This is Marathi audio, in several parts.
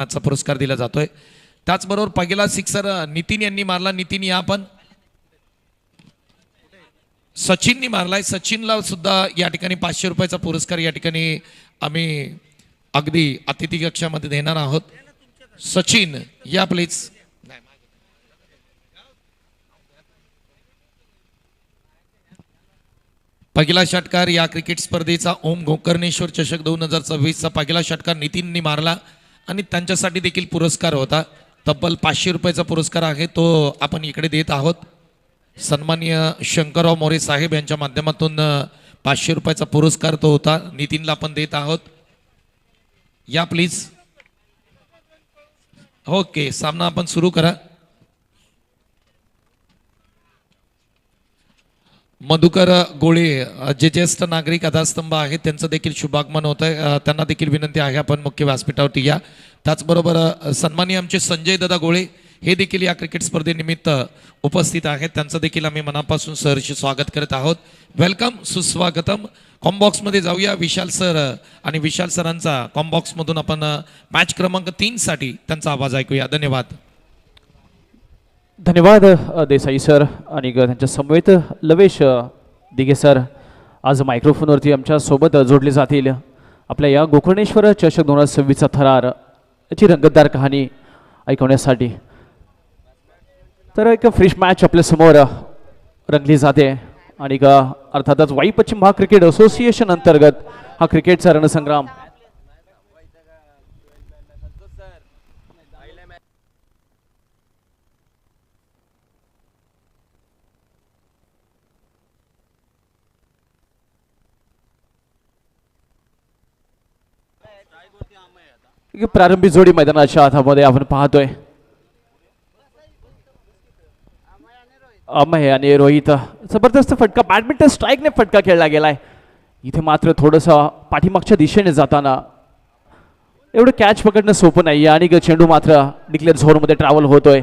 आजचा पुरस्कार दिला जातोय. त्याचबरोबर पहिला सिक्सर नितीन यांनी मारला. नितीन या पण सचिननी मारलाय. सचिनला सुद्धा या ठिकाणी 500 रुपयाचा पुरस्कार या ठिकाणी आम्ही अगदी अतिथी कक्षामध्ये देणार आहोत. सचिन या प्लीज. पहिला षटकार या क्रिकेट स्पर्धेचा ओम गोकर्णेश्वर चषक 2026 चा पहिला षटकार नितीननी मारला आणि त्यांच्यासाठी देखील पुरस्कार होता. तब्बल 500 रुपयाचा पुरस्कार आहे तो आपण इकडे देत आहोत. सन्माननीय शंकरराव मोरे साहेब यांच्या माध्यमातून 500 रुपयाचा पुरस्कार तो होता. नितीनला आपण देत आहोत. या प्लीज. ओके, सामना आपण सुरू करा. मधुकर गोळे जे ज्येष्ठ नागरिक आधारस्तंभ आहेत त्यांचं देखील शुभागमन होत आहे. त्यांना देखील विनंती आहे आपण मुख्य व्यासपीठावरती या. त्याचबरोबर सन्माननीय आमचे संजय दादा गोळे हे देखील या क्रिकेट स्पर्धेनिमित्त उपस्थित आहेत. त्यांचं देखील आम्ही मनापासून सहर्ष स्वागत करत आहोत. वेलकम, सुस्वागतम. कॉम्बॉक्समध्ये जाऊया. विशाल सर आणि विशाल सरांचा कॉम्बॉक्समधून आपण मॅच क्रमांक 3 साठी त्यांचा आवाज ऐकूया. धन्यवाद. धन्यवाद देसाई सर आणि त्यांच्या समवेत लवेश दिघे सर आज मायक्रोफोनवरती आमच्या सोबत जोडले जातील. आपल्या या गोकर्णेश्वर चषक 2026चा थरार याची रंगतदार कहाणी ऐकवण्यासाठी. तर एक फ्रेश मॅच आपल्या समोर रंगली जाते आणि अर्थातच वाई पश्चिम महाग क्रिकेट असोसिएशन अंतर्गत हा क्रिकेटचा रणसंग्राम प्रारंभी जोडी मैदानाच्या हातामध्ये आपण पाहतोय. अमय आणि रोहित जबरदस्त फटका बॅडमिंटन स्ट्राईकने फटका खेळला गेलाय. इथे मात्र थोडंसं पाठीमागच्या दिशेने जाताना एवढं कॅच पकडणं सोपं नाही आणि चेंडू मात्र डिक्लेअर झोनमध्ये ट्रॅव्हल होतोय.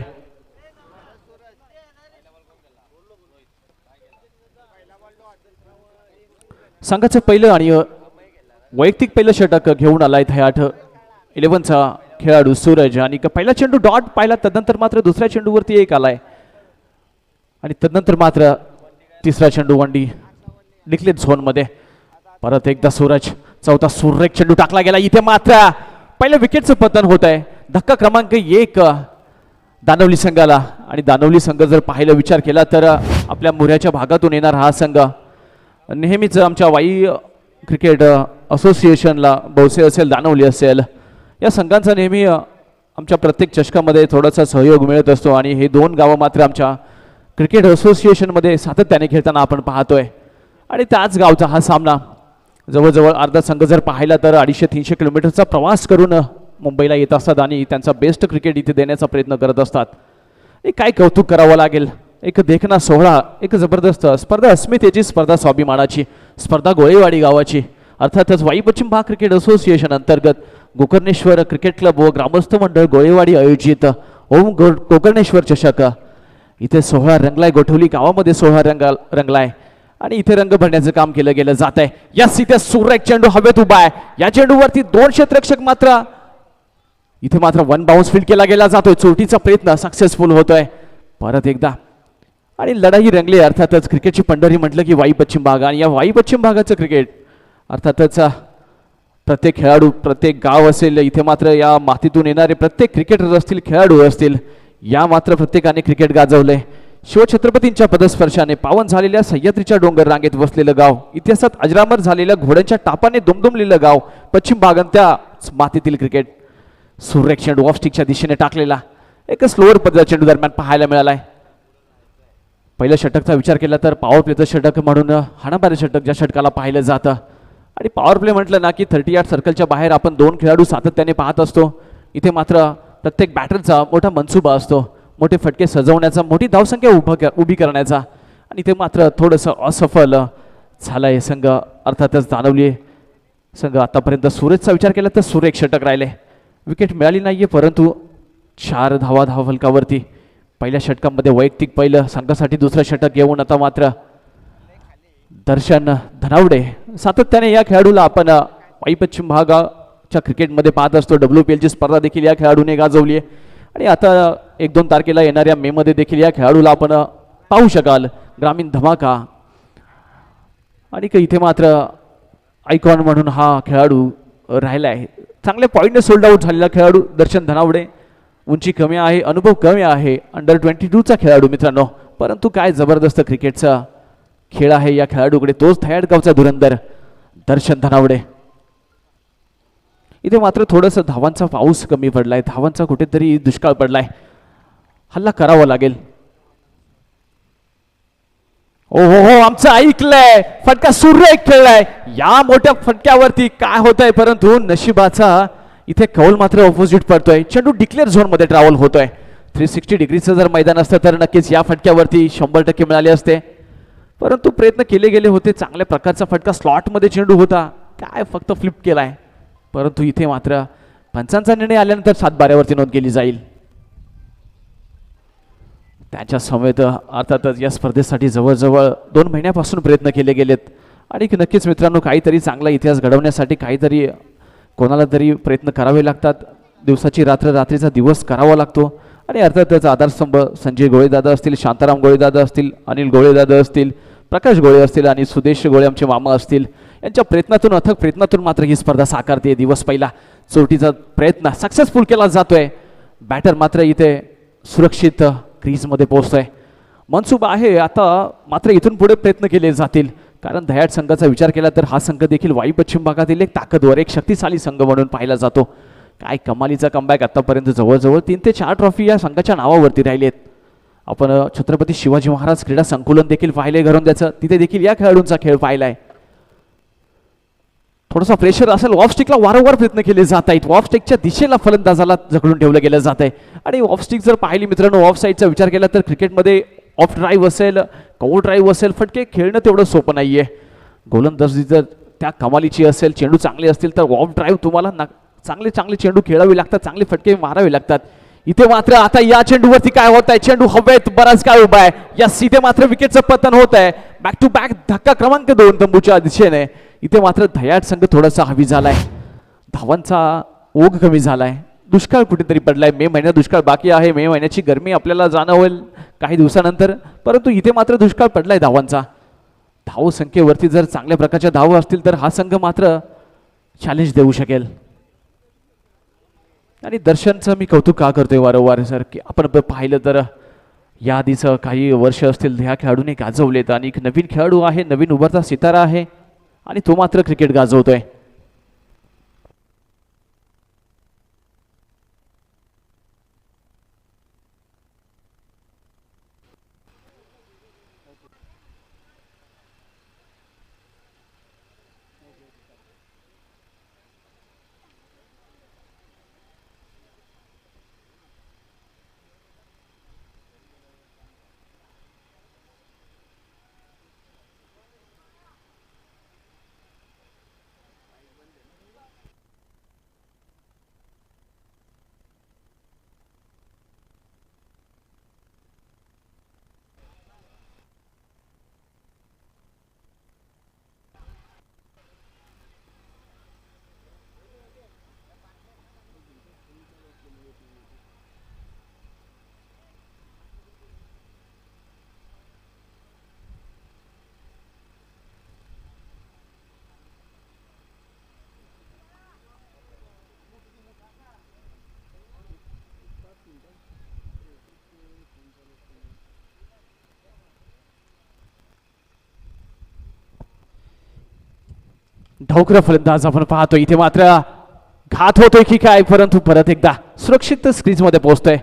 संघाचं पहिलं आणि वैयक्तिक पहिलं षटक घेऊन आलाय थयाठ 11चा खेळाडू सूरज आणि पहिला चेंडू डॉट पाहिला. तदनंतर मात्र दुसऱ्या चेंडूवरती एक आलाय आणि तदनंतर मात्र तिसरा चेंडू वंडी डिक्लेअर झोनमध्ये. परत एकदा सूरज चौथा सुरेख चेंडू टाकला गेला. इथे मात्र पहिल्या विकेटचं पतन होत आहे. धक्का क्रमांक 1 दानवली संघाला आणि दानवली संघ जर पाहायला विचार केला तर आपल्या मोऱ्याच्या भागातून येणार हा संघ नेहमीच आमच्या वाई क्रिकेट असोसिएशनला बहुसे असेल दानवली असेल या संघांचा नेहमी आमच्या प्रत्येक चषकामध्ये थोडासा सहयोग मिळत असतो आणि हे दोन गावं मात्र आमच्या क्रिकेट असोसिएशनमध्ये सातत्याने खेळताना आपण पाहतोय. आणि त्याच गावचा हा सामना जवळजवळ अर्धा संघ जर पाहिला तर 250-300 किलोमीटरचा प्रवास करून मुंबईला येत असतात आणि त्यांचा बेस्ट क्रिकेट इथे देण्याचा प्रयत्न करत असतात. एक काय कौतुक करावं लागेल. एक देखना सोहळा, एक जबरदस्त स्पर्धा, अस्मितेची स्पर्धा, स्वाभिमानाची स्पर्धा गोळेवाडी गावाची अर्थातच वाई पश्चिम भाग क्रिकेट असोसिएशन अंतर्गत गोकर्णेश्वर क्रिकेट क्लब व ग्रामस्थ मंडळ गोळेवाडी आयोजित ओम गोकर्णेश्वर चषक इथे सोहळा रंगलाय. गोठवली गावामध्ये सोहळा रंगलाय आणि इथे रंग भरण्याचं काम केलं गेलं जात आहे. या इथे सुरेख चेंडू हवेत उभा आहे. या चेंडूवरती 2 क्षेत्ररक्षक मात्र इथे मात्र 1 बाउन्स फील्ड केला गेला जातोय. चोटीचा प्रयत्न सक्सेसफुल होतोय परत एकदा आणि लढाई रंगली. अर्थातच क्रिकेटची पंढरी म्हटलं की वाई पश्चिम भाग आणि या वाई पश्चिम भागाचं क्रिकेट अर्थातच प्रत्येक खेळाडू, प्रत्येक गाव असेल, इथे मात्र या मातीतून येणारे प्रत्येक क्रिकेटर असतील, खेळाडू असतील, या मात्र प्रत्येकाने क्रिकेट गाजवलंय. शिवछत्रपतींच्या पदस्पर्शाने पावन झालेल्या सह्याद्रीच्या डोंगर रांगेत वसलेलं गाव, इतिहासात अजरामर झालेल्या घोड्यांच्या टापाने दुमदुमलेलं गाव पश्चिम भागात त्या मातीतील क्रिकेट. सुरेख चेंडू ऑफ स्टिकच्या दिशेने टाकलेला एक स्लोअर पद्धत चेंडू दरम्यान पाहायला मिळालाय. पहिल्या षटकचा विचार केला तर पॉवर प्लेचं षटक म्हणून हाणामारी षटक ज्या षटकाला पाहिलं जातं आणि पॉवर प्ले म्हटलं ना की 38 सर्कलच्या बाहेर आपण 2 खेळाडू सातत्याने पाहत असतो. इथे मात्र प्रत्येक बॅटरचा मोठा मनसुबा असतो, मोठे फटके सजवण्याचा, मोठी धावसंख्या उभी करण्याचा आणि इथे मात्र थोडंसं असफल झालं आहे संघ. अर्थातच दानवली संघ आतापर्यंत सुरेशचा विचार केला तर सुरेख षटक राहिले. विकेट मिळाली नाहीये परंतु 4 धावा धावफलकावरती. पहिल्या षटकामध्ये वैयक्तिक पहिलं, संघासाठी दुसरं षटक घेऊन आता मात्र दर्शन धनावडे सातत्याने या खेळाडूला आपण वाई पश्चिम भाग च्या क्रिकेटमध्ये पाहत असतो. WPL ची स्पर्धा देखील या खेळाडूने गाजवली आहे आणि आता 1-2 तारखेला येणाऱ्या मे मध्ये देखील या खेळाडूला आपण पाहू शकाल. ग्रामीण धमाका आणि इथे मात्र आयकॉन म्हणून हा खेळाडू राहिला आहे. चांगल्या पॉईंटने सोल्ड आउट झालेला खेळाडू दर्शन धनावडे. उंची कमी आहे, अनुभव कमी आहे, अंडर 22चा खेळाडू मित्रांनो, परंतु काय जबरदस्त क्रिकेटचा खेळ आहे या खेळाडूकडे. तोच थयाडगावचा धुरंदर दर्शन धनावडे. इथे मात्र थोडंसं धावांचा पाऊस कमी पडलाय, धावांचा कुठेतरी दुष्काळ पडलाय, हल्ला करावा लागेल. ओ हो हो, आमचं ऐकलंय, फटका सुरेख खेळलाय. या मोठ्या फटक्यावरती काय होतंय, परंतु नशिबाचा इथे कौल मात्र ऑपोजिट पडतोय. चेंडू डिक्लेअर झोन मध्ये ट्रॅव्हल होतोय. 360 डिग्रीचं जर मैदान असतं तर नक्कीच या फटक्यावरती 100% मिळाले असते, परंतु प्रयत्न केले गेले होते. चांगल्या प्रकारचा फटका स्लॉट मध्ये चेंडू होता, काय फक्त फ्लिप केलाय, परंतु इथे मात्र पंचांचा निर्णय आल्यानंतर 7-12वरती नोंद केली जाईल. त्याच्या समेत अर्थातच या स्पर्धेसाठी जवळजवळ 2 महिन्यापासून प्रयत्न केले गेलेत आणि नक्कीच मित्रांनो काहीतरी चांगला इतिहास घडवण्यासाठी काहीतरी कोणाला तरी प्रयत्न करावे लागतात. दिवसाची रात्र, रात्रीचा दिवस करावा लागतो आणि अर्थातच आधारस्तंभ संजय गोळेदादा असतील, शांताराम गोळेदादा असतील, अनिल गोळेदादा असतील, प्रकाश गोळे असतील आणि सुदेश गोळे आमचे मामा असतील, यांच्या प्रयत्नातून अथक प्रयत्नातून मात्र ही स्पर्धा साकारते. दिवस पहिला चोटीचा प्रयत्न सक्सेसफुल केला जातोय. बॅटर मात्र इथे सुरक्षित क्रीजमध्ये पोहोचतोय. मनसुबा आहे आता, मात्र इथून पुढे प्रयत्न केले जातील, कारण दह्याड संघाचा विचार केला तर हा संघ देखील वाई पश्चिम भागातील एक ताकदवर, एक शक्तिशाली संघ म्हणून पाहिला जातो. काय कमालीचा कमबॅक, आतापर्यंत जवळजवळ 3 ते 4 ट्रॉफी या संघाच्या नावावरती राहिलेत. आपण छत्रपती शिवाजी महाराज क्रीडा संकुलन देखील पाहिले घरून त्याचं, तिथे देखील या खेळाडूंचा खेळ पाहिलाय. थोडासा प्रेशर असेल, ऑफ स्टिकला वारंवार प्रयत्न केले जात आहेत. ऑफ स्टिकच्या दिशेला फलंदाजाला जखडून ठेवलं गेलं जात आहे आणि ऑफ स्टिक जर पाहिली मित्रांनो, ऑफ साईडचा विचार केला तर क्रिकेटमध्ये ऑफ ड्राईव्ह असेल, कव्हर ड्राईव्ह असेल, फटके खेळणं तेवढं सोपं नाहीये. गोलंदाजी जर त्या कमालीची असेल, चेंडू चांगले असतील तर ऑफ ड्राईव्ह तुम्हाला चांगले चांगले चेंडू खेळावे लागतात, चांगले फटके मारावे लागतात. इथे मात्र आता या चेंडूवरती काय होत आहे, चेंडू हवेत बराच काळ उभा आहे. यस, इथे मात्र विकेटचं पतन होत आहे. बॅक टू बॅक धक्का क्रमांक 2 तंबूच्या दिशेने. इथे मात्र दह्याड संघ थोडासा हवी झालाय, धावांचा ओघ कमी झालाय, दुष्काळ कुठेतरी पडलाय. मे महिन्यात दुष्काळ बाकी आहे, मे महिन्याची गरमी आपल्याला जाणवेल काही दिवसानंतर, परंतु इथे मात्र दुष्काळ पडलाय धावांचा. धाव संख्येवरती जर चांगल्या प्रकारच्या धाव असतील तर हा संघ मात्र चॅलेंज देऊ शकेल. आणि दर्शनचं मी कौतुक का करतोय वारंवार सर, की आपण पाहिलं तर या आधीचं काही वर्ष असतील ह्या खेळाडूने गाजवलेत आणि एक नवीन खेळाडू आहे, नवीन उभरता सितारा आहे आणि तो मात्र क्रिकेट गाजवतोय. ढवकरा फलंदाज आपण पाहतो. इथे मात्र घात होतोय की काय, परंतु परत एकदा सुरक्षित स्क्रीज मध्ये पोहोचतोय.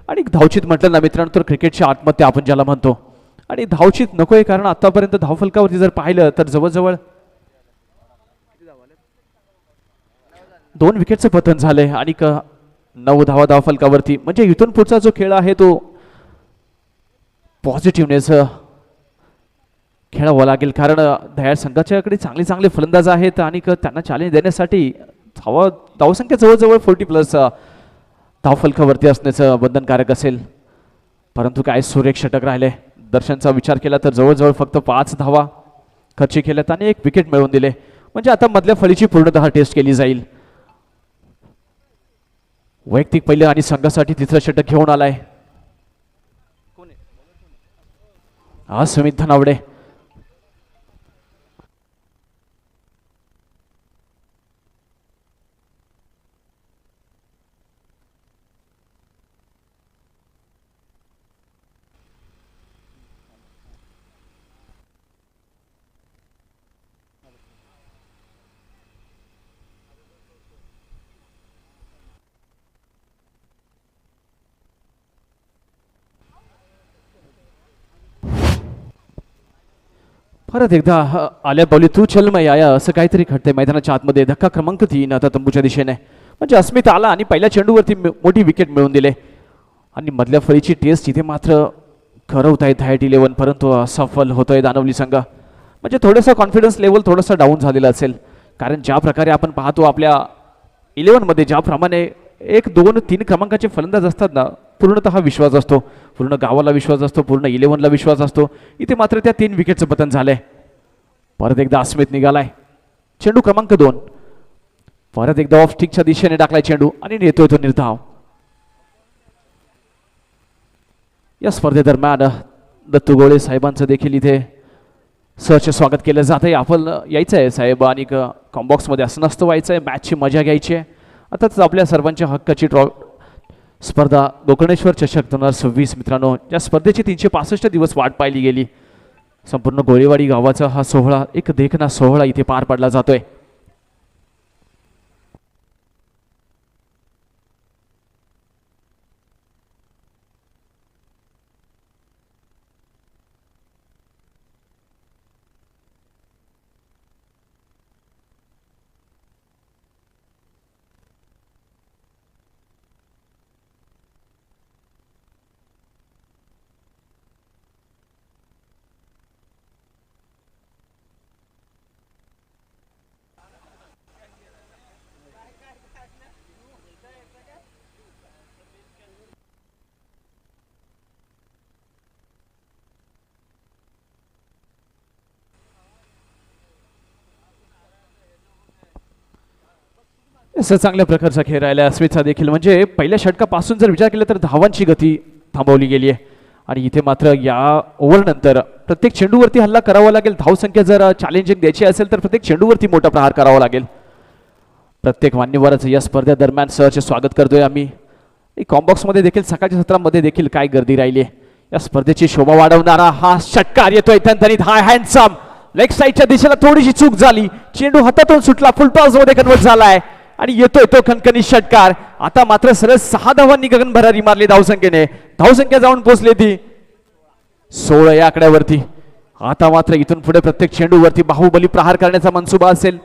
आणि धावचित म्हटलं ना मित्रांनो तर क्रिकेटची आत्महत्या आपण ज्याला म्हणतो, आणि धावचित नकोय, कारण आतापर्यंत धावफलकावरती जर पाहिलं तर जवळजवळ 2 विकेटचं पतन झालंय आणि 9 धावा धावफलकावरती. म्हणजे इथून पुढचा जो खेळ आहे तो पॉझिटिव्हनेस खेळावं लागेल, कारण दह्याड संघाच्याकडे चांगले चांगले फलंदाज आहेत आणि त्यांना चॅलेंज देण्यासाठी धावसंख्या जवळजवळ 40+ धावफलकावरती असण्याचं बंधनकारक असेल. परंतु काय सुरेख षटक राहिले. दर्शनचा विचार केला तर जवळजवळ फक्त 5 धावा खर्ची केल्यात आणि 1 विकेट मिळवून दिले. म्हणजे आता मधल्या फळीची पूर्णतः टेस्ट केली जाईल. वैयक्तिक पहिलं आणि संघासाठी तिसरं षटक घेऊन आलाय हा सुमित धनावडे. परत एकदा आल्या पावली तू चल मै आया असं काहीतरी घडतंय मैदानाच्या आतमध्ये. धक्का क्रमांक 3 आता तंबूच्या दिशेने. म्हणजे अस्मित आला आणि पहिल्या चेंडूवरती मोठी विकेट मिळवून दिले आणि मधल्या फळीची टेस्ट इथे मात्र करवत आहे धायट 11 परंतु असफल होतोय दानवली संघ. म्हणजे थोडंसं कॉन्फिडन्स लेवल थोडंसं डाऊन झालेलं असेल कारण ज्या प्रकारे आपण पाहतो आपल्या 11 मध्ये ज्याप्रमाणे 1, 2, 3 क्रमांकाचे फलंदाज असतात ना पूर्णतः विश्वास असतो, पूर्ण गावाला विश्वास असतो, पूर्ण 11 ला विश्वास असतो. इथे मात्र त्या 3 विकेटचं पतन झालंय. परत एकदा अस्मित निघालाय चेंडू क्रमांक 2. परत एकदा ऑफ स्टिकच्या दिशेने टाकलाय चेंडू आणि नेतोय तो निर्धाव. या स्पर्धेदरम्यान दत्तू गोळे साहेबांचं देखील इथे सहर्ष स्वागत केलं जात आहे. आपण यायचं आहे साहेब आणि कॉम्बॉक्समध्ये असं नसतं व्हायचं आहे, मॅचची मजा घ्यायची आहे. आताच आपल्या सर्वांच्या हक्काची स्पर्धा गोकर्णेश्वर चषक 2026 मित्रांनो. या स्पर्धेची 365 दिवस वाट पाहिली गेली. संपूर्ण गोळेवाडी गावाचा हा सोहळा एक देखणा सोहळा इथे पार पडला जातोय. असं चांगल्या प्रकारचा खेळ राहिला अस्मितचा देखील. म्हणजे पहिल्या षटकापासून जर विचार केला तर धावांची गती थांबवली गेली आहे आणि इथे मात्र या ओव्हरनंतर प्रत्येक चेंडूवरती हल्ला करावा लागेल. धावसंख्या जर चॅलेंजिंग द्यायची असेल तर प्रत्येक चेंडूवरती मोठा प्रहार करावा लागेल. प्रत्येक मान्यवराचं या स्पर्धेदरम्यान सहर्ष स्वागत करतोय आम्ही. कॉम्बॉक्समध्ये देखील सकाळच्या सत्रामध्ये देखील काय गर्दी राहिली आहे. या स्पर्धेची शोभा वाढवणारा हा षटकार येतोय तनतनीत. हा हँडसम लेग साईडच्या दिशेला थोडीशी चूक झाली, चेंडू हातातून सुटला, फुल टॉस मध्ये कन्वर्ट झालाय आणि येतोय तो खणखणीत षटकार. आता मात्र सरळ 6 धावांनी गगन भरारी मारली धावसंख्येने. धावसंख्या जाऊन पोहोचली ती 16 या आकड्यावरती. आता मात्र इथून पुढे प्रत्येक चेंडूवरती बाहुबली प्रहार करण्याचा मनसुबा असेल.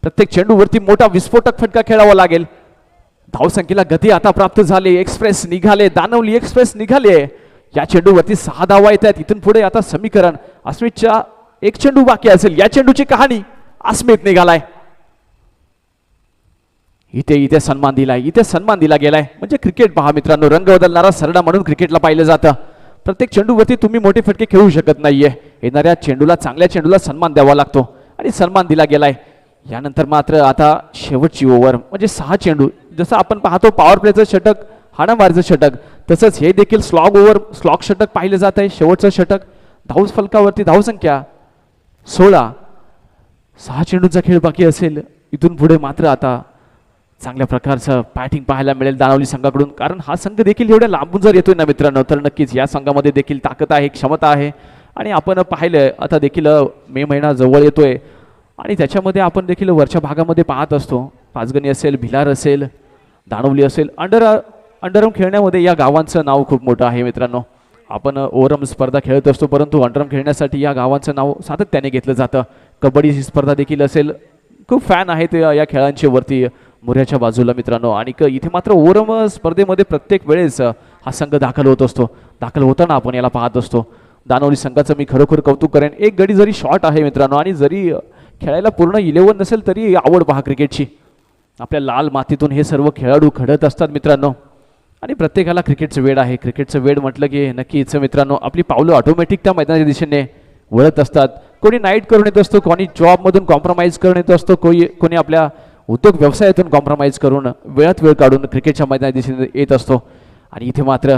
प्रत्येक चेंडूवरती मोठा विस्फोटक फटका खेळावा लागेल. धावसंख्येला गती आता प्राप्त झाली. एक्सप्रेस निघाले, दानवली एक्सप्रेस निघाले. या चेंडूवरती 6 धावा येत आहेत. इथून पुढे आता समीकरण अस्मितच्या 1 चेंडू बाकी असेल. या चेंडूची कहाणी अस्मित निघालाय. इथे सन्मान दिलाय, इथे सन्मान दिला गेलाय. म्हणजे क्रिकेट पहा मित्रांनो, रंग बदलणारा सरडा म्हणून क्रिकेटला पाहिलं जातं. प्रत्येक चेंडूवरती तुम्ही मोठे फटके खेळू शकत नाहीये. येणाऱ्या चेंडूला, चांगल्या चेंडूला सन्मान द्यावा लागतो आणि सन्मान दिला गेलाय. यानंतर मात्र आता शेवटची ओव्हर म्हणजे 6 चेंडू. जसं आपण पाहतो पॉवर प्लेचं षटक, हाणामारीचं षटक, तसंच हे देखील स्लॉग ओव्हर, स्लॉग षटक पाहिलं जात आहे. शेवटचं षटक धाव फलकावरती धावसंख्या 16. 6 चेंडूंचा खेळ बाकी असेल. इथून पुढे मात्र आता चांगल्या प्रकारचं बॅटिंग पाहायला मिळेल दानवली संघाकडून. कारण हा संघ देखील एवढ्या लांबून जर येतोय ना मित्रांनो तर नक्कीच या संघामध्ये देखील ताकद आहे, क्षमता आहे. आणि आपण पाहिलं आता देखील मे महिना जवळ येतोय आणि त्याच्यामध्ये आपण देखील वरच्या भागामध्ये पाहत असतो. पाचगणी असेल, भिलार असेल, दानवली असेल, अंडरम खेळण्यामध्ये या गावांचं नाव खूप मोठं आहे मित्रांनो. आपण ओव्हरम स्पर्धा खेळत असतो परंतु अंडरम खेळण्यासाठी या गावांचं नाव सातत्याने घेतलं जातं. कबड्डी स्पर्धा देखील असेल, खूप फॅन आहेत या खेळांचे वरती मोऱ्याच्या बाजूला मित्रांनो. आणि इथे मात्र ओव्हरम स्पर्धेमध्ये प्रत्येक वेळेस हा संघ दाखल होत असतो. दाखल होताना आपण याला पाहत असतो. दानवली संघाचं मी खरोखर कौतुक करेन. एक गडी जरी शॉर्ट आहे मित्रांनो आणि जरी खेळायला पूर्ण 11 नसेल तरी आवड पहा क्रिकेटची. आपल्या लाल मातीतून हे सर्व खेळाडू घडत असतात मित्रांनो आणि प्रत्येकाला क्रिकेटचं वेड आहे. क्रिकेटचं वेड म्हटलं की नक्कीच मित्रांनो आपली पावलं ऑटोमॅटिक त्या मैदानाच्या दिशेने वळत असतात. कोणी नाईट करून येत असतो, कोणी जॉबमधून कॉम्प्रोमाइज करून येत असतो, कोणी आपल्या उद्योग व्यवसायातून कॉम्प्रोमाइज करून वेळात वेळ काढून क्रिकेटच्या मैदानात दिसून येत असतो. आणि इथे मात्र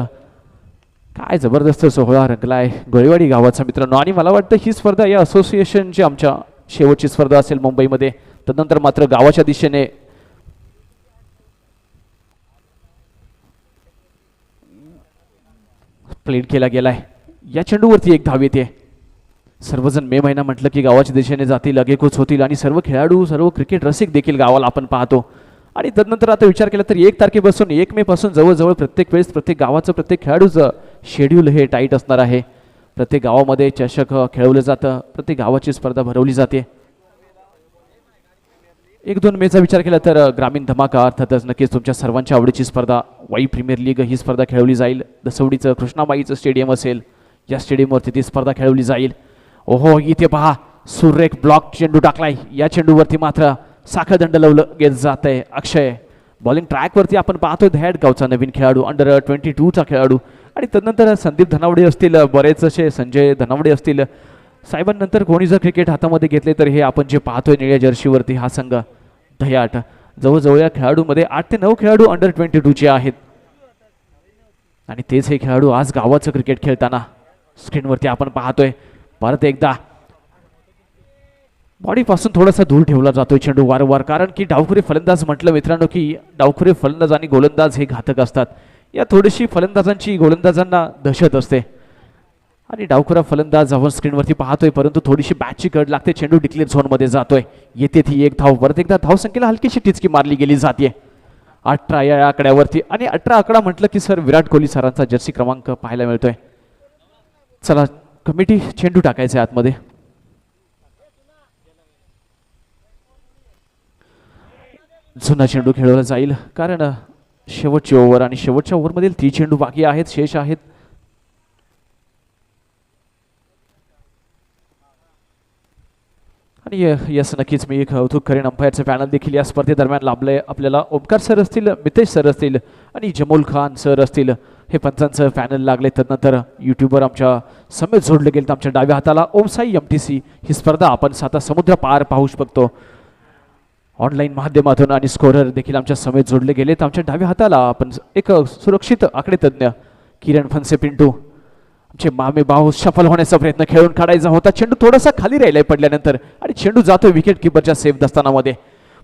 काय जबरदस्त सोहळा रंगलाय गोळेवाडी गावाचा मित्रांनो. आणि मला वाटतं ही स्पर्धा या असोसिएशनची आमच्या शेवटची स्पर्धा असेल मुंबईमध्ये. तदनंतर मात्र गावाच्या दिशेने प्लेड केला गेलाय. या चेंडूवरती एक धाव येते. सर्वजण मे महिना म्हटलं की गावाच्या दिशेने जातील, लगेकूच होतील आणि सर्व खेळाडू सर्व क्रिकेट रसिक देखील गावाला आपण पाहतो. आणि तदनंतर आता विचार केला तर 1 तारखेपासून 1 मे पासून जवळजवळ प्रत्येक वेळेस प्रत्येक गावाचं प्रत्येक खेळाडूचं शेड्यूल हे टाईट असणार आहे. प्रत्येक गावामध्ये चषक खेळवलं जातं, प्रत्येक गावाची स्पर्धा भरवली जाते. 1-2 मेचा विचार केला तर ग्रामीण धमाका अर्थातच नक्कीच तुमच्या सर्वांच्या आवडीची स्पर्धा वाई प्रीमियर लीग ही स्पर्धा खेळवली जाईल. दसवडीचं कृष्णाबाईचं स्टेडियम असेल, या स्टेडियमवरती ती स्पर्धा खेळवली जाईल. ओहो इथे पहा सुरेख ब्लॉक चेंडू टाकलाय. या चेंडूवरती मात्र साखळदंड लावलं गेलं जात आहे. अक्षय बॉलिंग ट्रॅकवरती आपण पाहतोय धैर्ड गावचा नवीन खेळाडू अंडर 22चा खेळाडू. आणि तदनंतर संदीप धनावडे असतील, बरेच असे संजय धनावडे असतील. साहेबांनंतर कोणी जर क्रिकेट हातामध्ये घेतले तर हे आपण जे पाहतोय निळ्या जर्सीवरती हा संघ दह्याट. जवळजवळ या खेळाडूमध्ये 8 ते 9 खेळाडू अंडर 22चे आहेत. आणि तेच हे खेळाडू आज गावाचं क्रिकेट खेळताना स्क्रीनवरती आपण पाहतोय. परत एकदा बॉडीपासून थोडासा दूर ठेवला जातोय चेंडू वारंवार, कारण की डावखुरे फलंदाज म्हटलं मित्रांनो की डावखुरे फलंदाज आणि गोलंदाज हे घातक असतात. या थोडीशी फलंदाजांची गोलंदाजांना दहशत असते. आणि डावखुरा फलंदाज आपण स्क्रीनवरती पाहतोय, परंतु थोडीशी बॅटची कड लागते. चेंडू डिक्लेअर झोनमध्ये जातोय. येते ती एक धाव. परत एकदा धावसंख्येला हलकीशी टिचकी मारली गेली जाते 18 या आकड्यावरती. आणि 18 आकडा म्हटलं की सर विराट कोहली सरांचा जर्सी क्रमांक पाहायला मिळतोय. चला कमिटी चेंडू टाकायचे आतमध्ये. जुना चेंडू खेळवला जाईल, कारण शेवटची ओव्हर आणि शेवटच्या ओव्हरमधील 3 चेंडू बाकी आहेत, शेष आहेत. आणि यस नक्कीच मी कौतुक करेन अंपायरचे पॅनल देखील या स्पर्धेदरम्यान लाभले आपल्याला. ओमकार सर असतील, मितेश सर असतील आणि जमोल खान सर असतील, हे पंचांचं पॅनल लागले. तदनंतर यूट्यूबवर आमच्या समेत जोडले गेले. तर आमच्या डाव्या हाताला ओमसाई MTC ही स्पर्धा आपण साता समुद्र पार पाहू शकतो ऑनलाईन माध्यमातून. आणि स्कोरर देखील आमच्या समेत जोडले गेले. तर आमच्या डाव्या हाताला आपण एक सुरक्षित आकडे तज्ञ किरण फनसे पिंटू, आमचे मामे भाऊ सफल होण्याचा प्रयत्न खेळून काढायचा होता. चेंडू थोडासा खाली राहिलाय पडल्यानंतर आणि चेंडू जातोय विकेट किपरच्या सेफ दस्तानामध्ये.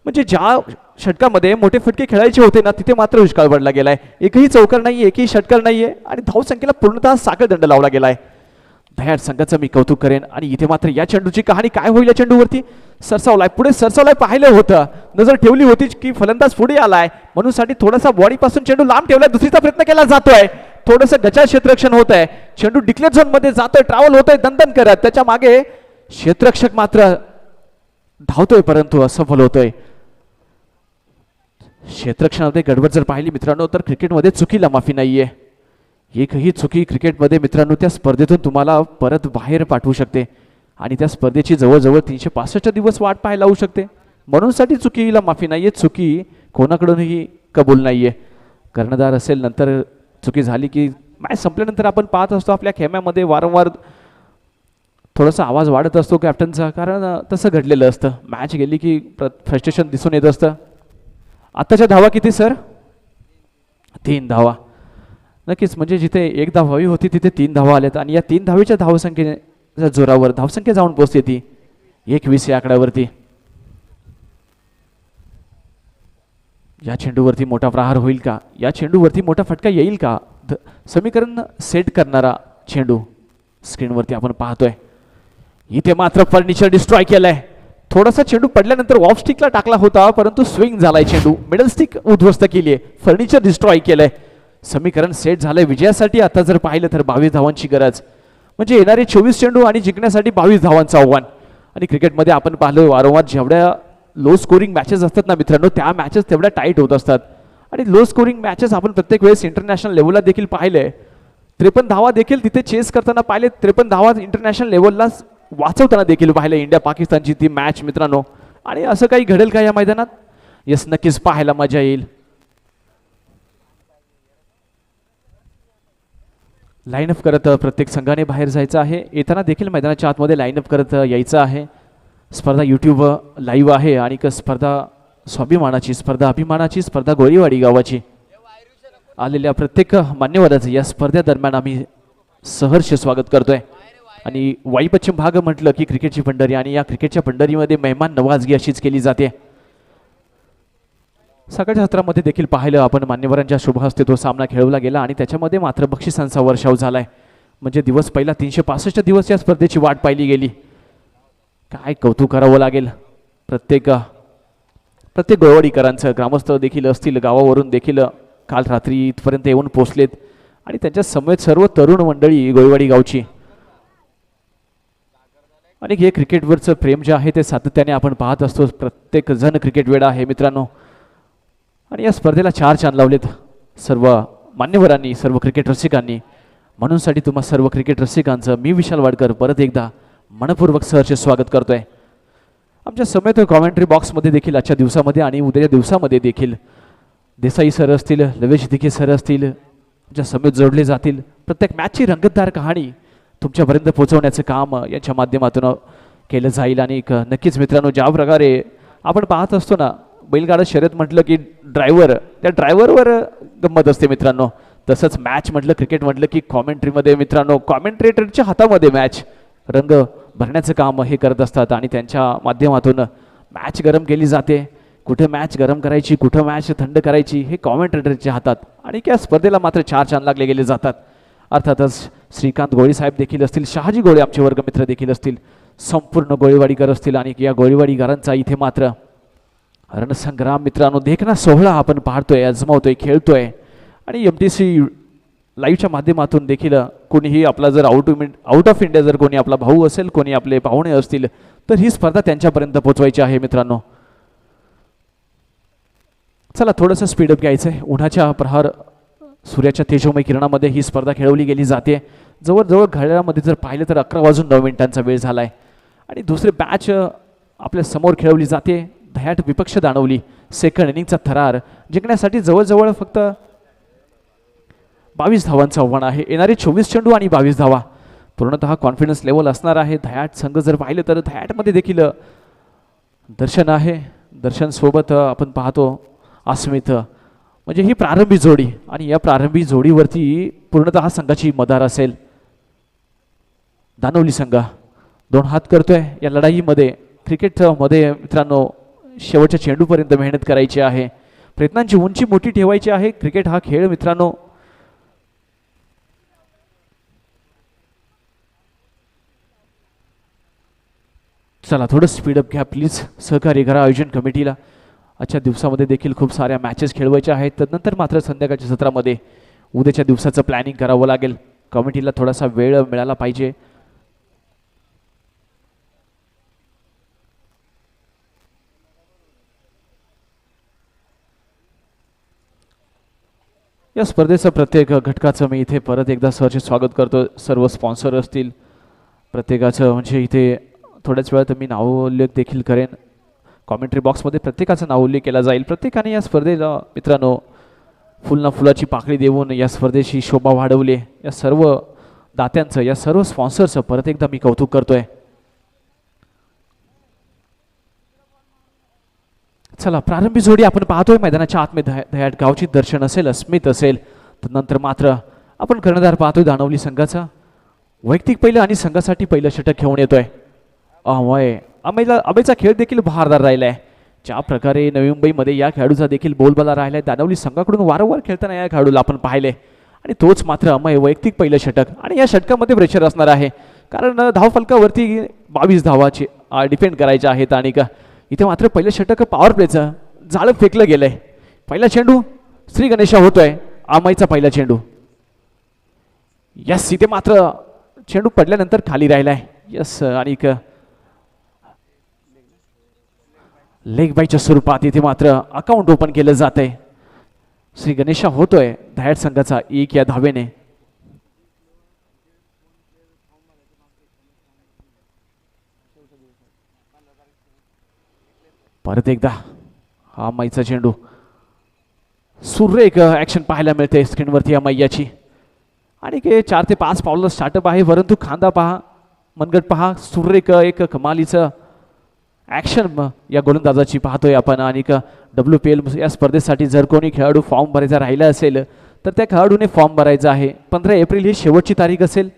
म्हणजे ज्या षटकामध्ये मोठे फटके खेळायचे होते ना, तिथे मात्र दुष्काळ पडला गेलाय. एकही चौकार नाहीये, एकही षटकार नाहीये आणि धावसंख्येला पूर्णतः साखळदंड लावला गेलाय. दह्याड संघाचं मी कौतुक करेन. आणि इथे मात्र या चेंडूची कहाणी काय होईल. या चेंडूवरती सरसावलाय, पुढे सरसावलाय, पाहिलं होतं, नजर ठेवली होती की फलंदाज पुढे आलाय म्हणून साठी थोडासा बॉडीपासून चेंडू लांब ठेवलाय. दुसरीचा प्रयत्न केला जातोय, थोडंसं गचा क्षेत्ररक्षण होत आहे. चेंडू डिक्लेअर झोन मध्ये जातोय, ट्रॅव्हल होतोय दणदण करत. त्याच्या मागे क्षेत्ररक्षक मात्र धावतोय परंतु असफल होतोय. क्षेत्ररक्षणामध्ये गडबड जर पाहिली मित्रांनो तर क्रिकेटमध्ये चुकीला माफी नाहीये. एकही चुकी क्रिकेटमध्ये मित्रांनो त्या स्पर्धेतून तुम्हाला परत बाहेर पाठवू शकते आणि त्या स्पर्धेची जवळजवळ 365 दिवस वाट पाहायला लावू शकते. म्हणून साठी चुकीला माफी नाहीये. चुकी कोणाकडूनही कबूल नाहीये. कर्णधार असेल, नंतर चुकी झाली की मॅच संपल्यानंतर आपण पाहत असतो आपल्या खेम्यामध्ये वारंवार थोडासा आवाज वाढत असतो कॅप्टनचा, कारण तसं घडलेलं असतं. मॅच गेली की फ्रस्ट्रेशन दिसून येत असतं. आताच्या धावा किती सर? 3 धावा. नक्कीच, म्हणजे जिथे 1 धाव हवी होती तिथे 3 धावा आल्यात. आणि या 3 धावेच्या धावसंख्येच्या जोरावर धावसंख्या जाऊन पोहोचते ती 21 या आकड्यावरती. या चेंडूवरती मोठा प्रहार होईल का? या चेंडूवरती मोठा फटका येईल का? समीकरण सेट करणारा चेंडू स्क्रीनवरती आपण पाहतोय. इथे मात्र फर्निचर डिस्ट्रॉय केलंय. थोडासा चेंडू पडल्यानंतर ऑफ स्टिकला टाकला होता, परंतु स्विंग झालाय चेंडू, मिडल स्टिक उद्ध्वस्त केली आहे, फर्निचर डिस्ट्रॉय केलंय. समीकरण सेट झालंय विजयासाठी. आता जर पाहिलं तर 22 धावांची गरज, म्हणजे येणारे 24 चेंडू आणि जिंकण्यासाठी 22 धावांचं आव्हान. आणि क्रिकेटमध्ये आपण पाहिलं वारंवार जेवढ्या लो स्कोरिंग मॅचेस असतात ना मित्रांनो, त्या मॅचेस तेवढ्या टाईट होत असतात. आणि लो स्कोरिंग मॅचेस आपण प्रत्येक वेळेस इंटरनॅशनल लेवलला देखील पाहिले. 53 धावा देखील तिथे चेस करताना पाहिले, 53 धावा इंटरनॅशनल लेवलला वाचवताना देखील पाहिले इंडिया पाकिस्तानची ती मॅच मित्रांनो. आणि असं काही घडेल का या मैदानात? यस, नक्कीच पाहायला मजा येईल. लाईनअप करत प्रत्येक संघाने बाहेर जायचं आहे. येताना देखील मैदानाच्या आतमध्ये लाईनअप करत यायचं आहे. स्पर्धा यूट्यूब लाईव्ह आहे आणि स्पर्धा स्वाभिमानाची स्पर्धा, अभिमानाची स्पर्धा गोळीवाडी गावाची. आलेल्या प्रत्येक मान्यवराचं या स्पर्धेदरम्यान आम्ही सहर्ष स्वागत करतोय. आणि वाई पश्चिम भाग म्हटलं की क्रिकेटची पंढरी, आणि या क्रिकेटच्या पंढरीमध्ये मेहमान नवाजगी अशीच केली जाते. सकाळच्या सत्रामध्ये देखील पाहिलं आपण, मान्यवरांच्या शुभ हस्ते तो सामना खेळवला गेला आणि त्याच्यामध्ये मात्र बक्षिसांचा वर्षाव झालाय. म्हणजे दिवस पहिला 365 दिवस या स्पर्धेची वाट पाहिली गेली. काय कौतुक करावं लागेल प्रत्येक गोळवाडीकरांचं. ग्रामस्थ देखील असतील, गावावरून देखील काल रात्री इथपर्यंत येऊन पोचलेत आणि त्यांच्या समेत सर्व तरुण मंडळी गोळवाडी गावची. आणि हे क्रिकेटवरचं प्रेम जे आहे ते सातत्याने आपण पाहत असतो. प्रत्येक जण क्रिकेट वेडा आहे मित्रांनो. आणि या स्पर्धेला 4 चांद लावलेत सर्व मान्यवरांनी, सर्व क्रिकेट रसिकांनी. म्हणूनसाठी तुम्हा सर्व क्रिकेट रसिकांचं मी विशाल वाडकर परत एकदा मनपूर्वक सहर्ष स्वागत करतोय. आमच्या समेत कॉमेंट्री बॉक्समध्ये देखील आजच्या दिवसामध्ये आणि उद्याच्या दिवसामध्ये देखील देसाई सर असतील, लवेश दिघे सर असतील, आमच्या समेत जोडले जातील. प्रत्येक मॅचची रंगतदार कहाणी तुमच्यापर्यंत पोहोचवण्याचं काम यांच्या माध्यमातून केलं जाईल. आणि नक्कीच मित्रांनो, ज्या प्रकारे आपण पाहत असतो ना, बैलगाडा शर्यत म्हटलं की ड्रायव्हर, त्या ड्रायव्हरवर गंमत असते मित्रांनो. तसंच मॅच म्हटलं, क्रिकेट म्हटलं की कॉमेंट्रीमध्ये मित्रांनो, कॉमेंट्रेटरच्या हातामध्ये मॅच रंग भरण्याचं काम हे करत असतात. आणि त्यांच्या माध्यमातून मॅच गरम केली जाते. कुठे मॅच गरम करायची, कुठं मॅच थंड करायची, हे कॉमेंट्रेटरच्या हातात. आणि त्या स्पर्धेला मात्र 4 चांद लागले गेले जातात. अर्थातच श्रीकांत गोळी साहेब देखील असतील, शहाजी गोळे आमचे वर्गमित्र देखील असतील, संपूर्ण गोळीवाडीकर असतील. आणि या गोळीवाडीकरांचा इथे मात्र रणसंग्राम मित्रांनो, देखना सोहळा आपण पाहतोय, अजमावतोय, खेळतोय. आणि MTC लाईव्हच्या माध्यमातून देखील कोणीही आपला जर आउट ऑफ इंडिया जर कोणी आपला भाऊ असेल, कोणी आपले पाहुणे असतील, तर ही स्पर्धा त्यांच्यापर्यंत पोहोचवायची आहे मित्रांनो. चला थोडंसं स्पीडअप घ्यायचं आहे. उन्हाच्या प्रहार, सूर्याच्या तेजोमय किरणामध्ये ही स्पर्धा खेळवली गेली जाते. जवळजवळ घड्याळामध्ये जर पाहिलं तर 11:09 वेळ झाला आहे. आणि दुसरी मॅच आपल्या समोर खेळवली जाते. धयाट विपक्ष दानवली सेकंड इनिंगचा थरार जिंकण्यासाठी जवळजवळ फक्त 22 धावांचं आव्हान आहे. येणारे 24 चेंडू आणि 22 धावा, पूर्णतः कॉन्फिडन्स लेवल असणार आहे. धयाट संघ जर पाहिलं तर धयाटमध्ये देखील दर्शन आहे. दर्शन सोबत आपण पाहतो अस्मित, म्हणजे ही प्रारंभी जोडी. आणि या प्रारंभी जोडीवरती पूर्णतः संघाची मदार असेल. दानवली संघ 2 हात करतोय या लढाईमध्ये. क्रिकेटमध्ये मित्रांनो, शेवटच्या चेंडूपर्यंत मेहनत करायची आहे. प्रयत्नांची उंची मोठी ठेवायची आहे. क्रिकेट हा खेळ मित्रांनो चला थोडं स्पीडअप घ्या प्लीज, सहकार्य करा आयोजन कमिटीला. आजच्या दिवसामध्ये देखील खूप साऱ्या मॅचेस खेळवायच्या आहेत. तदनंतर मात्र संध्याकाळच्या सत्रामध्ये उद्याच्या दिवसाचं प्लॅनिंग करावं लागेल. कमिटीला थोडासा वेळ मिळाला पाहिजे. या स्पर्धेचं प्रत्येक घटकाचं मी इथे परत एकदा सहर्ष स्वागत करतो. सर्व स्पॉन्सर असतील प्रत्येकाचं, म्हणजे इथे थोड्याच वेळात मी नावोल्लेख देखील करेन. कॉमेंट्री बॉक्समध्ये प्रत्येकाचं नाव उल्लेख केला जाईल. प्रत्येकाने या स्पर्धेला मित्रांनो फुलना फुलाची पाकळी देऊन या स्पर्धेची शोभा वाढवली. या सर्व दात्यांचं, या सर्व स्पॉन्सरचं परत एकदा मी कौतुक करतोय. चला प्रारंभी जोडी आपण पाहतोय मैदानाच्या आतमध्ये. धयाट गावची दर्शन असेल, अस्मित असेल. नंतर मात्र आपण कर्णधार पाहतोय दानवली संघाचा. वैयक्तिक पहिलं आणि संघासाठी पहिलं षटक घेऊन येतोय अमेयचा खेळ देखील बहारदार राहिलाय. ज्या प्रकारे नवी मुंबईमध्ये या खेळाडूचा देखील बोलबाला राहिलाय. दानवली संघाकडून वारंवार खेळताना या खेळाडूला आपण पाहिले. आणि तोच मात्र अमय वैयक्तिक पहिलं षटक. आणि या षटकामध्ये प्रेशर असणार आहे, कारण धावफलकावरती 22 धावाचे डिपेंड करायचे आहेत. आणि इथे मात्र पहिलं षटक पॉवर प्लेचं जाळं फेकलं गेलंय. पहिला चेंडू श्री गणेशा होतोय. अमयचा पहिला चेंडू. यस, इथे मात्र चेंडू पडल्यानंतर खाली राहिलाय. यस, आणि लेग बायच्या स्वरूपात इथे मात्र अकाउंट ओपन केलं जात आहे. श्री गणेशा होतोय धयाट संघाचा 1 या धावेने. परत एकदा हा मैचा चेंडू. सुरेख ऍक्शन पाहायला मिळते स्क्रीनवरती या मैयाची. आणि 4 ते 5 पावलं स्टार्टअप आहे, परंतु खांदा पहा, मनगट पहा. सुरेख एक कमालीचं ॲक्शन या गोलंदाजाची पाहतोय आपण. आणि WPL या स्पर्धेसाठी जर कोणी खेळाडू फॉर्म भरायचा राहिला असेल तर त्या खेळाडूने फॉर्म भरायचा आहे. 15 एप्रिल ही शेवटची तारीख असेल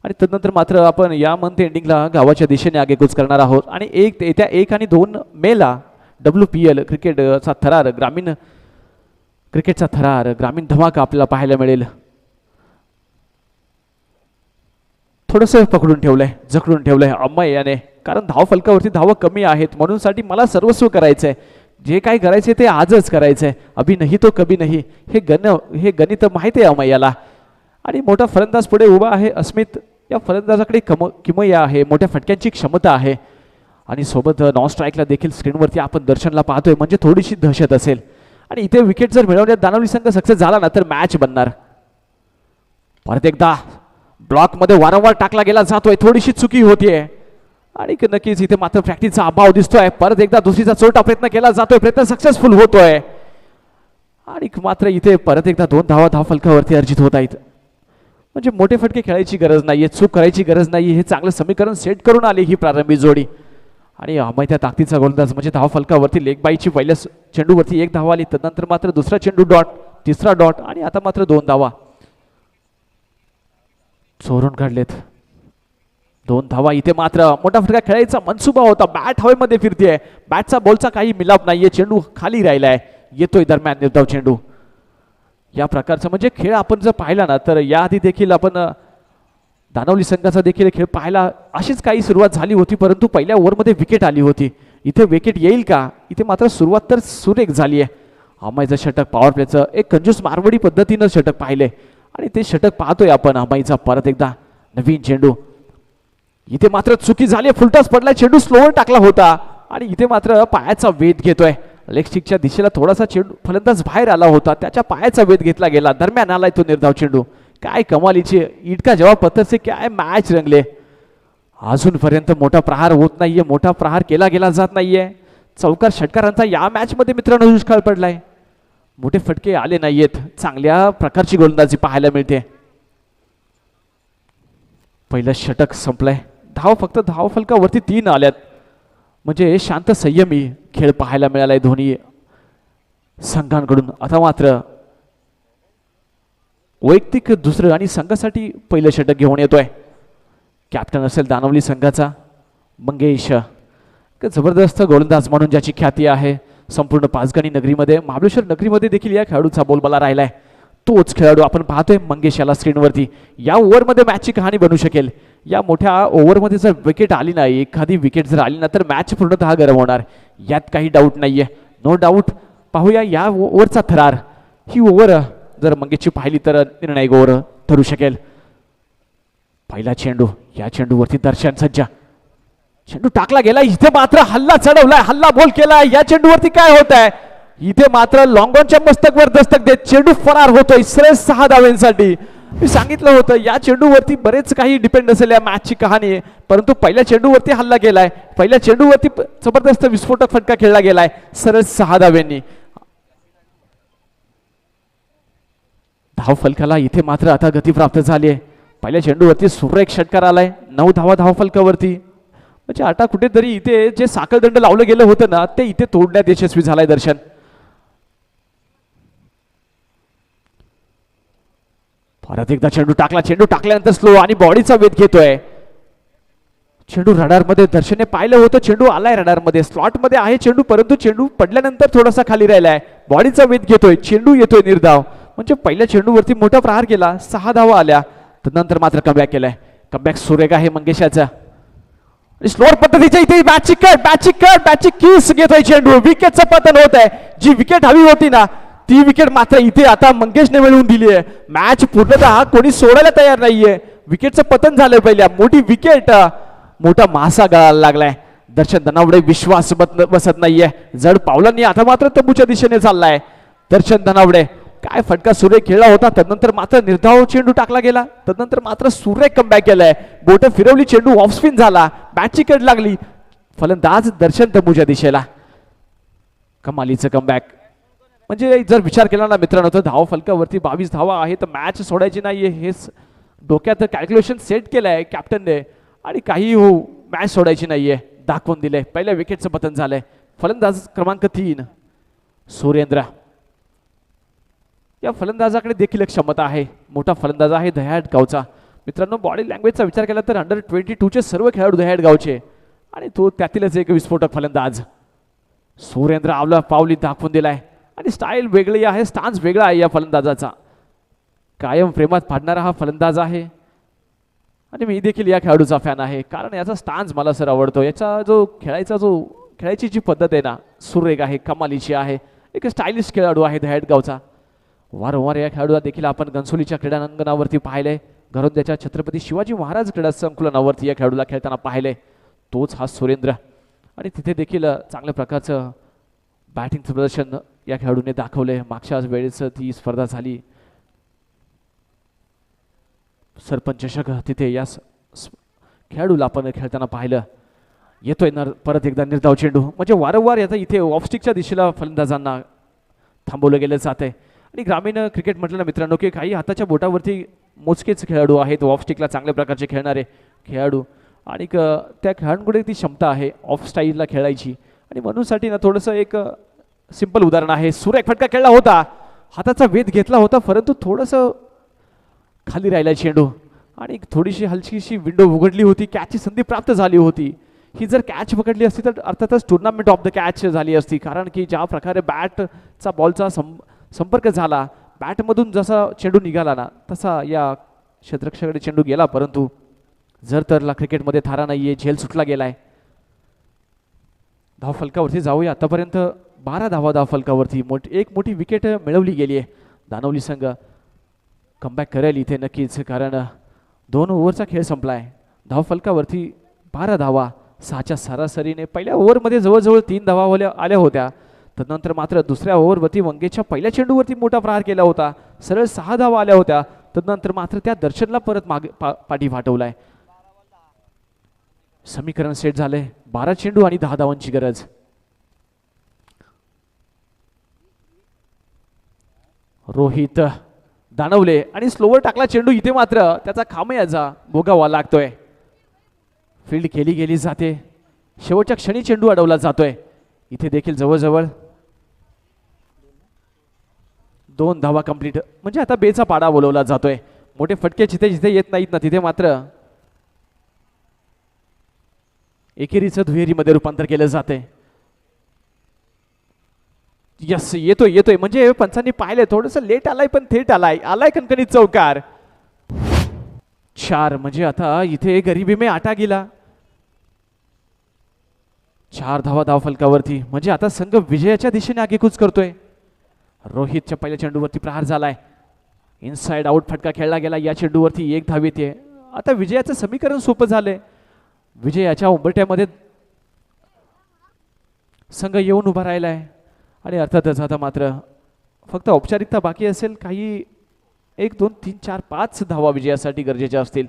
आणि तदनंतर मात्र आपण या मंथ एंडिंगला गावाच्या दिशेने आगेकूच करणार आहोत. आणि येत्या 1 आणि 2 मेला WPL क्रिकेटचा थरार, ग्रामीण क्रिकेटचा थरार, ग्रामीण धमाका आपल्याला पाहायला मिळेल. थोडंसं पकडून ठेवलंय, जखडून ठेवलंय अम्मय याने, कारण धाव फलकावरती धावा कमी आहेत म्हणून साठी मला सर्वस्व करायचंय. जे काही करायचे ते आजच करायचंय. अभि नाही तो कभी नाही, हे गणित माहिती आहे अमय्याला. आणि मोठा फलंदाज पुढे उभा आहे अस्मित. या फलंदाजाकडे किमया आहे, मोठ्या फटक्यांची क्षमता आहे. आणि सोबत नॉन स्ट्राईकला देखील स्क्रीनवरती आपण दर्शनला पाहतोय, म्हणजे थोडीशी दहशत असेल. आणि इथे विकेट जर मिळवण्यात दानवली संघ सक्सेस झाला ना तर मॅच बनणार. परत एकदा ब्लॉकमध्ये वारंवार टाकला गेला जातोय, थोडीशी चुकी होतीये. आणि नक्कीच इथे मात्र प्रॅक्टिसचा अभाव दिसतोय. परत एकदा दुसरीचा चोरटा प्रयत्न केला जातोय, प्रयत्न सक्सेसफुल होतोय. आणि मात्र इथे परत एकदा 2 धावा धाव फलकावरती अर्जित होत आहेत. म्हणजे मोठे फटके खेळायची गरज नाहीये, चूक करायची गरज नाही, हे चांगलं समीकरण सेट करून आली ही प्रारंभी जोडी. आणि अमय त्या ताकदीचा गोलंदाज, म्हणजे धाव फलकावरती लेग बाईची पहिल्या चेंडूवरती 1 धावा आली, तदनंतर मात्र दुसरा चेंडू डॉट, तिसरा डॉट आणि आता मात्र 2 धावा चोरून काढलेत. 2 धावा. इथे मात्र मोठा फटका खेळायचा मनसुबा होता, बॅट हवेमध्ये फिरतेय, बॅटचा बॉलचा काही मिलाप नाहीये, चेंडू खाली राहिलाय, येतोय दरम्यान निर्धाव चेंडू. या प्रकारचा म्हणजे खेळ आपण जर पाहिला ना तर याआधी देखील आपण दानवली संघाचा देखील खेळ पाहायला अशीच काही सुरुवात झाली होती, परंतु पहिल्या ओव्हरमध्ये विकेट आली होती. इथे विकेट येईल का? इथे मात्र सुरुवात तर सुरेख झाली आहे. अमयचं षटक, पॉवर प्लेचं एक कंजूस मारवडी पद्धतीनं षटक पाहिले आणि ते षटक पाहतोय आपण अमयचा. परत एकदा नवीन चेंडू, इथे मात्र चुकी झाली, फुलटॉस पडला, चेंडू स्लोवर टाकला होता आणि इथे मात्र पायाचा वेध घेतोय. लेग स्टिकच्या दिशेला थोडासा चेंडू फलंदाज बाहेर आला होता, त्याच्या पायाचा वेध घेतला गेला, दरम्यान आलाय तो निर्धाव चेंडू. काय कमालीची इटका जवाब पत्थरचे काय मॅच रंगले. अजूनपर्यंत मोठा प्रहार होत नाहीये, मोठा प्रहार केला गेला जात नाहीये. चौकार षटकारांचा या मॅच मध्ये मित्रांनो दुष्काळ पडलाय, मोठे फटके आले नाहीयेत, चांगल्या प्रकारची गोलंदाजी पाहायला मिळते. पहिलं षटक संपलंय, फक्त धाव फलकावरती 3 आल्यात, म्हणजे शांत संयमी खेळ पाहायला मिळालाय दोन्ही संघांकडून. आता मात्र वैयक्तिक दुसरं आणि संघासाठी पहिलं षटक घेऊन येतोय. कॅप्टन असेल दानवली संघाचा मंगेश, जबरदस्त गोलंदाज म्हणून ज्याची ख्याती आहे संपूर्ण पाचगणी नगरीमध्ये, महाबळेश्वर नगरीमध्ये देखील या खेळाडूचा बोलबाला राहिलाय. तोच खेळाडू आपण पाहतोय मंगेश याला स्क्रीनवरती. या ओव्हरमध्ये मॅचची कहाणी बनू शकेल. या मोठ्या ओव्हरमध्ये जर विकेट आली नाही, एखादी विकेट जर आली ना तर मॅच पूर्णतः गरम होणार, यात काही डाऊट नाहीये, नो डाऊट. पाहूया या ओव्हरचा थरार. ही ओव्हर जर मंगेशची पाहिली तर निर्णायक ओव्हर ठरू शकेल. पहिला चेंडू, या चेंडूवरती दर्शन सज्जा, चेंडू टाकला गेला, इथे मात्र हल्ला चढवलाय, हल्ला बोल केलाय. या चेंडूवरती काय होत आहे? इथे मात्र लॉंगॉनच्या मस्तकवर दस्तक देत चेंडू फरार होतोय 6 धावांसाठी. मी सांगितलं होतं या चेंडूवरती बरेच काही डिपेंड असेल या मॅचची कहाणी, परंतु पहिल्या चेंडूवरती हल्ला गेलाय, पहिल्या चेंडूवरती जबरदस्त विस्फोटक फटका खेळला गेलाय सरळ 6 धाव्यांनी. धाव फलकाला इथे मात्र आता गती प्राप्त झाली आहे. पहिल्या चेंडूवरती सुरेख षटकार आलाय, 9 धावा धाव फलकावरती. म्हणजे आता कुठेतरी इथे जे साखळदंड लावलं गेलं होतं ना ते इथे तोडण्यात यशस्वी झालाय दर्शन. परत एकदा चेंडू टाकला, चेंडू टाकल्यानंतर स्लो आणि बॉडीचा वेध घेतोय. चेंडू रडार मध्ये दर्शनने पाहिलं होतं, चेंडू आलाय रडार मध्ये, स्लॉट मध्ये आहे चेंडू, परंतु चेंडू पडल्यानंतर थोडासा खाली राहिलाय, बॉडीचा वेध घेतोय, चेंडू येतोय निर्धाव. म्हणजे पहिल्या चेंडूवरती मोठा प्रहार केला, 6 धावा आल्या, नंतर मात्र कमबॅक केलाय. कमबॅक सुरेख आहे मंगेशाचा. स्लोअर पद्धतीच्या इथे बॅटची किस घेतोय चेंडू, विकेटचं पतन होत आहे. जी विकेट हवी होती ना ती विकेट मात्र इथे आता मंगेशने मिळवून दिली आहे. मॅच पूर्णतः कोणी सोडायला तयार नाहीये, विकेटचं पतन झालंय. पहिल्या मोठी विकेट, मोठा मासा गळायला लागलाय. दर्शन धनावडे विश्वास बसत नाहीये, जड पावलांनी आता मात्र तंबूच्या दिशेने चाललाय. दर्शन धनावडे काय फटका सुरेख खेळला होता, तदनंतर मात्र निर्धाव चेंडू टाकला गेला, तदनंतर मात्र सुरेख कमबॅक केलाय. बोट फिरवली, चेंडू ऑफ स्पिन झाला, बॅटची कड लागली, फलंदाज दर्शन तंबूच्या दिशेला. कमालीचं कमबॅक. म्हणजे जर विचार केला ना मित्रांनो तर धाव फलकावरती 22 धावा आहे, तर मॅच सोडायची नाहीये हे डोक्यात कॅल्क्युलेशन सेट केलंय कॅप्टनने. आणि काही हो मॅच सोडायची नाहीये. दाखवून दिले. पहिल्या विकेटचं पतन झालंय. फलंदाज क्रमांक 3 सुरेंद्र. या फलंदाजाकडे देखील एक क्षमता आहे. मोठा फलंदाज आहे दह्याड गावचा. मित्रांनो, बॉडी लँग्वेजचा विचार केला तर अंडर-22 सर्व खेळाडू दह्याड गावचे आणि तो त्यातीलच एक विस्फोटक फलंदाज. सुरेंद्र आवला पावली दाखवून दिलाय आणि स्टाईल वेगळी आहे, स्टान्स वेगळा आहे या फलंदाजाचा. कायम प्रेमात पाडणारा हा फलंदाज आहे आणि मी देखील या खेळाडूचा फॅन आहे, कारण याचा स्टान्स मला सर आवडतो. याचा खेळायची जी पद्धत आहे ना, सुरेख आहे, कमालीची आहे. एक स्टायलिश खेळाडू आहे दह्याड गावचा. वारंवार या खेळाडूला देखील आपण घनसोलीच्या क्रीडांगणावरती पाहिलंय. घरोंद्याच्या छत्रपती शिवाजी महाराज क्रीडा संकुलनावरती या खेळाडूला खेळताना पाहिलंय. तोच हा सुरेंद्र. आणि तिथे देखील चांगल्या प्रकारचं बॅटिंगचं प्रदर्शन या खेळाडूने दाखवलंय. मागच्या वेळेस ती स्पर्धा झाली सरपंच चषक, तिथे या खेळाडूला आपण खेळताना पाहिलं. येतोय परत एकदा निर्धाव चेंडू. म्हणजे वारंवार याचा इथे ऑफस्टिकच्या दिशेला फलंदाजांना थांबवलं गेलं जात आहे. आणि ग्रामीण क्रिकेट म्हटलं ना मित्रांनो, की काही हाताच्या बोटावरती मोजकेच खेळाडू आहेत ऑफस्टिकला चांगल्या प्रकारचे खेळणारे खेळाडू. आणि त्या खेळाडूंकडे ती क्षमता आहे ऑफ स्टाईलला खेळायची. आणि म्हणूनसाठी ना थोडंसं एक सिंपल उदाहरण आहे. सुरेख फटका खेळला होता, हाताचा वेध घेतला होता, परंतु थोडंसं खाली राहिला चेंडू आणि थोडीशी हलकीशी विंडो उघडली होती. कॅचची संधी प्राप्त झाली होती. ही जर कॅच पकडली असती तर अर्थातच टुर्नामेंट ऑफ द कॅच झाली असती, कारण की ज्या प्रकारे बॅटचा बॉलचा संपर्क झाला, बॅटमधून जसा चेंडू निघाला ना तसा या क्षेत्ररक्षकाकडे चेंडू गेला. परंतु जर तरला क्रिकेटमध्ये थारा नाहीये, झेल सुटला गेलाय. धाव फलकावरती जाऊया. आतापर्यंत 12 धावा धाव फलकावरती. एक मोठी विकेट मिळवली गेली आहे. दानवली संघ कमबॅक करेल इथे नक्कीच, कारण 2 ओव्हरचा खेळ संपलाय. धाव फलकावरती 12 धावा, 6च्या सरासरीने. पहिल्या ओव्हरमध्ये जवळजवळ 3 धावा आल्या होत्या. तदनंतर मात्र दुसऱ्या ओव्हरवरती वंगेच्या पहिल्या चेंडूवरती मोठा प्रहार केला होता. सरळ 6 धावा आल्या होत्या. तदनंतर मात्र त्या दर्शनला परत पाठी फाटवलाय. समीकरण सेट झाले. 12 चेंडू आणि 10 धावांची गरज. रोहित दानवले आणि स्लोवर टाकला चेंडू. इथे मात्र त्याचा खामयाजा भोगावा लागतोय. फील्ड केली गेली जाते. शेवटच्या क्षणी चेंडू अडवला जातोय. इथे देखील जवळजवळ 2 धावा कंप्लीट. म्हणजे आता बेचा पाडा बोलवला जातोय. मोठे फटके जिथे जिथे येत नाहीत ना तिथे मात्र एकेरीचं दुहेरीमध्ये रूपांतर केलं जाते. यस, येतोय म्हणजे पंचांनी पाहिलंय. थोडंसं लेट आलाय पण थेट आलाय कणकणीत चौकार. 4 म्हणजे आता इथे गरीबी में आटा गेला. 4 धावा धाव फलकावरती. म्हणजे आता संघ विजयाच्या दिशेने आगेकूच करतोय. रोहितच्या पहिल्या चेंडूवरती प्रहार झालाय. इनसाइड आउट फटका खेळला गेला. या चेंडूवरती 1 धाव येते. आता विजयाचं समीकरण सोपं झालंय. विजयाच्या उंबरठ्यामध्ये संघ येऊन उभा राहिलाय आणि अर्थातच आता मात्र फक्त औपचारिकता बाकी असेल. काही 1 2 3 4 5 धावा विजयासाठी गरजेच्या असतील.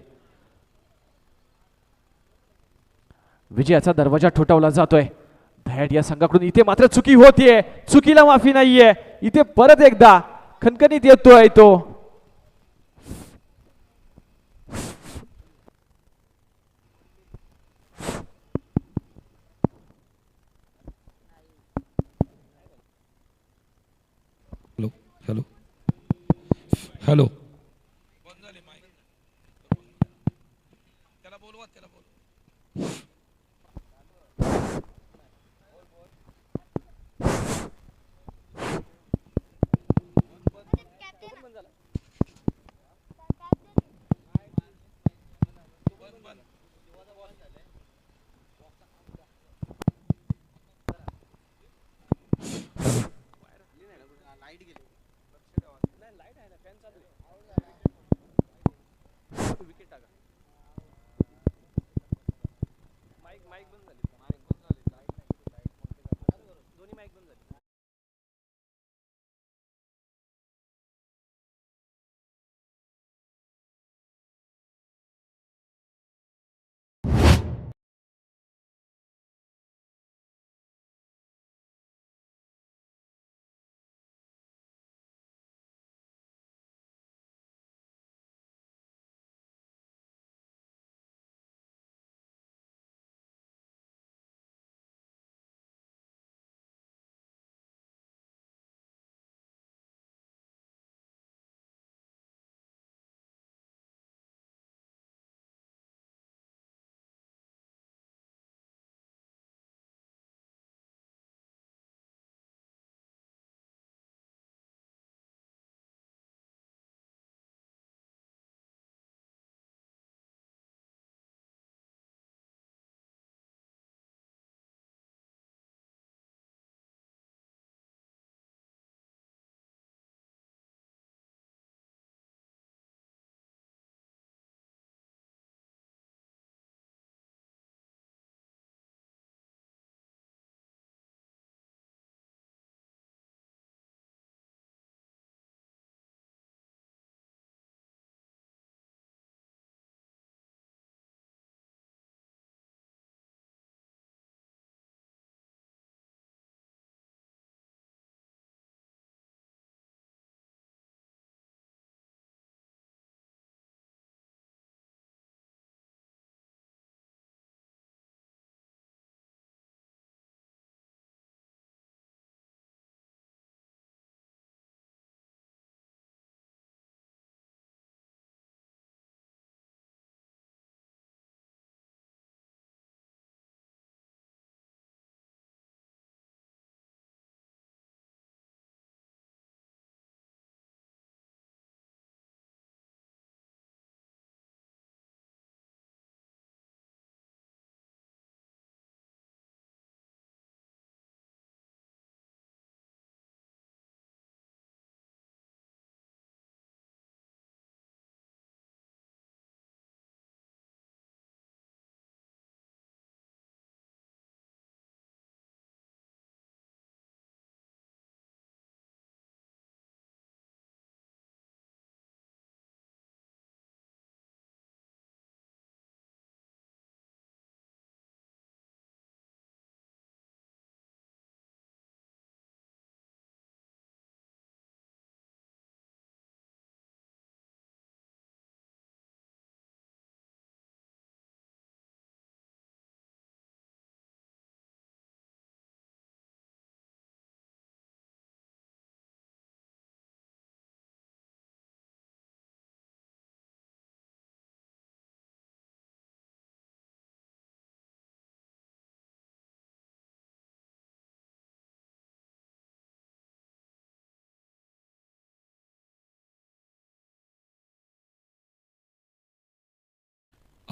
विजयाचा दरवाजा ठोठावला जातोय दह्याड या संघाकडून. इथे मात्र चुकी होतीये. चुकीला माफी नाहीये. इथे परत एकदा खणखणीत येतोय तो. Hello hello.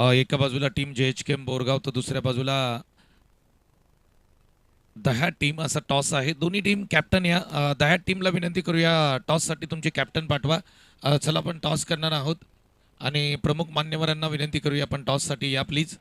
एका बाजूला टीम JHK बोरगाव तर दुसऱ्या बाजूला दह्यात टीम असा टॉस आहे. दोन्ही टीम कॅप्टन या. दह्यात टीमला विनंती करूया टॉससाठी तुमचे कॅप्टन पाठवा. चला आपण टॉस करणार आहोत आणि प्रमुख मान्यवरांना विनंती करूया आपण टॉससाठी या प्लीज.